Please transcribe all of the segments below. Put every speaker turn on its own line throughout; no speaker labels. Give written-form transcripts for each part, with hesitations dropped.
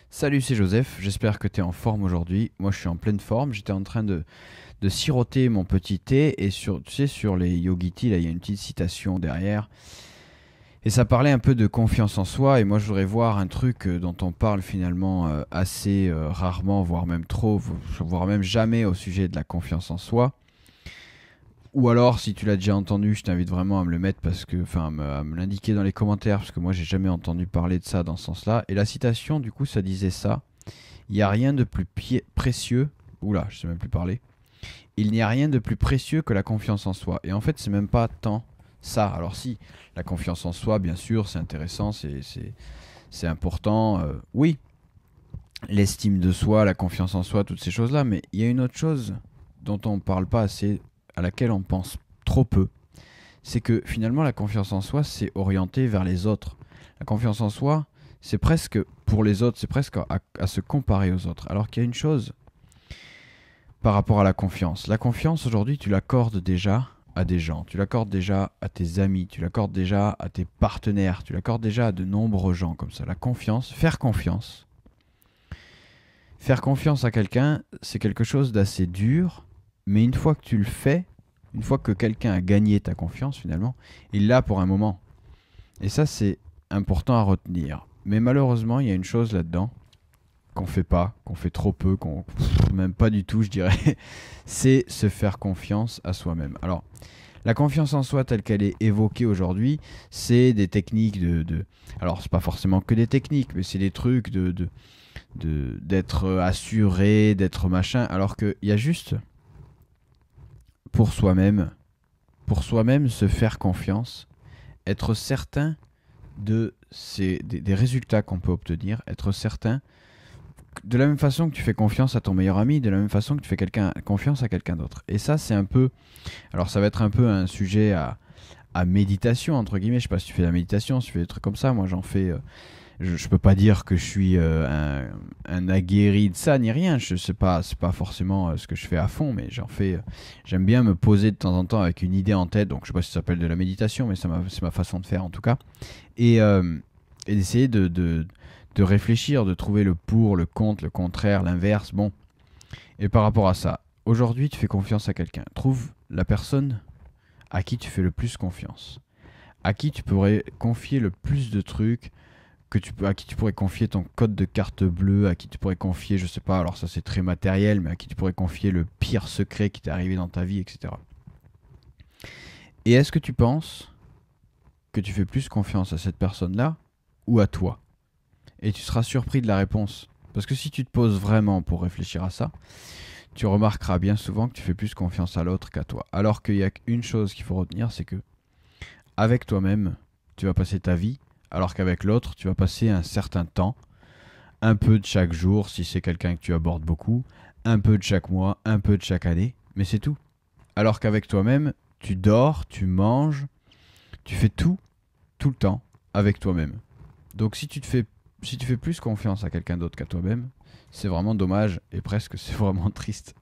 Salut, c'est Joseph, j'espère que tu es en forme aujourd'hui. Moi je suis en pleine forme, j'étais en train de siroter mon petit thé et tu sais, sur les Yogiti, là il y a une petite citation derrière. Et ça parlait un peu de confiance en soi et moi je voudrais voir un truc dont on parle finalement assez rarement, voire même trop, voire même jamais au sujet de la confiance en soi. Ou alors si tu l'as déjà entendu, je t'invite vraiment à me le mettre parce que, enfin à me l'indiquer dans les commentaires parce que moi j'ai jamais entendu parler de ça dans ce sens-là. Et la citation du coup ça disait ça. Il n'y a rien de plus précieux. Oula, je sais même plus parler. Il n'y a rien de plus précieux que la confiance en soi. Et en fait, c'est même pas tant ça. Alors si, la confiance en soi, bien sûr, c'est intéressant, c'est important. Oui, l'estime de soi, la confiance en soi, toutes ces choses-là. Mais il y a une autre chose dont on ne parle pas assez, à laquelle on pense trop peu. C'est que finalement, la confiance en soi, c'est orienté vers les autres. La confiance en soi, c'est presque pour les autres, c'est presque à se comparer aux autres. Alors qu'il y a une chose par rapport à la confiance. La confiance, aujourd'hui, tu l'accordes déjà à des gens, tu l'accordes déjà à tes amis, tu l'accordes déjà à tes partenaires, tu l'accordes déjà à de nombreux gens comme ça. La confiance, faire confiance à quelqu'un, c'est quelque chose d'assez dur, mais une fois que tu le fais, une fois que quelqu'un a gagné ta confiance finalement, il l'a pour un moment. Et ça, c'est important à retenir. Mais malheureusement, il y a une chose là-dedans qu'on fait pas, qu'on fait trop peu, qu'on même pas du tout, je dirais, c'est se faire confiance à soi-même. Alors, la confiance en soi telle qu'elle est évoquée aujourd'hui, c'est des techniques alors c'est pas forcément que des techniques, mais c'est des trucs d'être assuré, d'être machin, alors qu'il y a juste pour soi-même, se faire confiance, être certain des résultats qu'on peut obtenir, être certain de la même façon que tu fais confiance à ton meilleur ami, de la même façon que tu fais confiance à quelqu'un d'autre. Et ça, c'est un peu. Alors, ça va être un peu un sujet à méditation, entre guillemets. Je sais pas si tu fais de la méditation, si tu fais des trucs comme ça. Moi, j'en fais. Je peux pas dire que je suis un aguerri de ça ni rien. C'est pas forcément ce que je fais à fond, mais j'en fais. J'aime bien me poser de temps en temps avec une idée en tête. Donc, je sais pas si ça s'appelle de la méditation, mais c'est ma façon de faire en tout cas. Et, euh, et d'essayer de réfléchir, de trouver le pour, le contre, le contraire, l'inverse. Bon. Et par rapport à ça, aujourd'hui, tu fais confiance à quelqu'un. Trouve la personne à qui tu fais le plus confiance. À qui tu pourrais confier le plus de trucs, à qui tu pourrais confier ton code de carte bleue, à qui tu pourrais confier, je sais pas, alors ça c'est très matériel, mais à qui tu pourrais confier le pire secret qui t'est arrivé dans ta vie, etc. Et est-ce que tu penses que tu fais plus confiance à cette personne-là ou à toi? Et tu seras surpris de la réponse. Parce que si tu te poses vraiment pour réfléchir à ça, tu remarqueras bien souvent que tu fais plus confiance à l'autre qu'à toi. Alors qu'il y a une chose qu'il faut retenir, c'est que avec toi-même, tu vas passer ta vie, alors qu'avec l'autre, tu vas passer un certain temps, un peu de chaque jour si c'est quelqu'un que tu abordes beaucoup, un peu de chaque mois, un peu de chaque année, mais c'est tout. Alors qu'avec toi-même, tu dors, tu manges, tu fais tout, tout le temps, avec toi-même. Donc si tu fais plus confiance à quelqu'un d'autre qu'à toi-même, c'est vraiment dommage et presque c'est vraiment triste.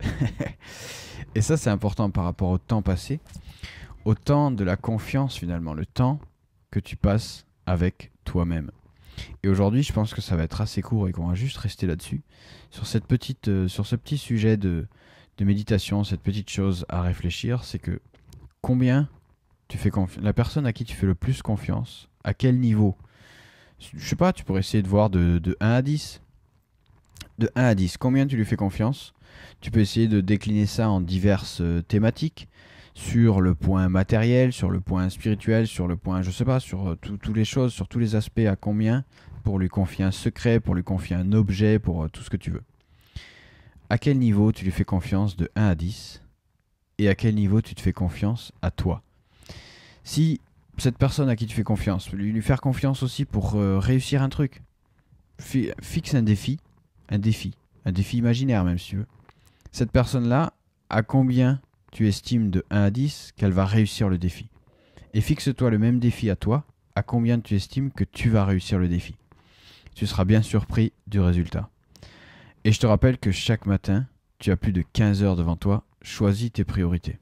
Et ça c'est important par rapport au temps passé, au temps de la confiance finalement, le temps que tu passes avec toi-même. Et aujourd'hui, je pense que ça va être assez court et qu'on va juste rester là-dessus, sur ce petit sujet de méditation, cette petite chose à réfléchir, c'est que combien tu fais la personne à qui tu fais le plus confiance, à quel niveau. Je sais pas, tu pourrais essayer de voir de 1 à 10. De 1 à 10, combien tu lui fais confiance? Tu peux essayer de décliner ça en diverses thématiques, sur le point matériel, sur le point spirituel, sur le point, je sais pas, sur toutes les choses, sur tous les aspects, à combien, pour lui confier un secret, pour lui confier un objet, pour tout ce que tu veux. À quel niveau tu lui fais confiance de 1 à 10 et à quel niveau tu te fais confiance à toi? Si cette personne à qui tu fais confiance, lui faire confiance aussi pour réussir un truc, fixe un défi, un défi imaginaire même si tu veux. Cette personne-là, à combien tu estimes de 1 à 10 qu'elle va réussir le défi? Et fixe-toi le même défi à toi, à combien tu estimes que tu vas réussir le défi? Tu seras bien surpris du résultat. Et je te rappelle que chaque matin, tu as plus de 15 heures devant toi, choisis tes priorités.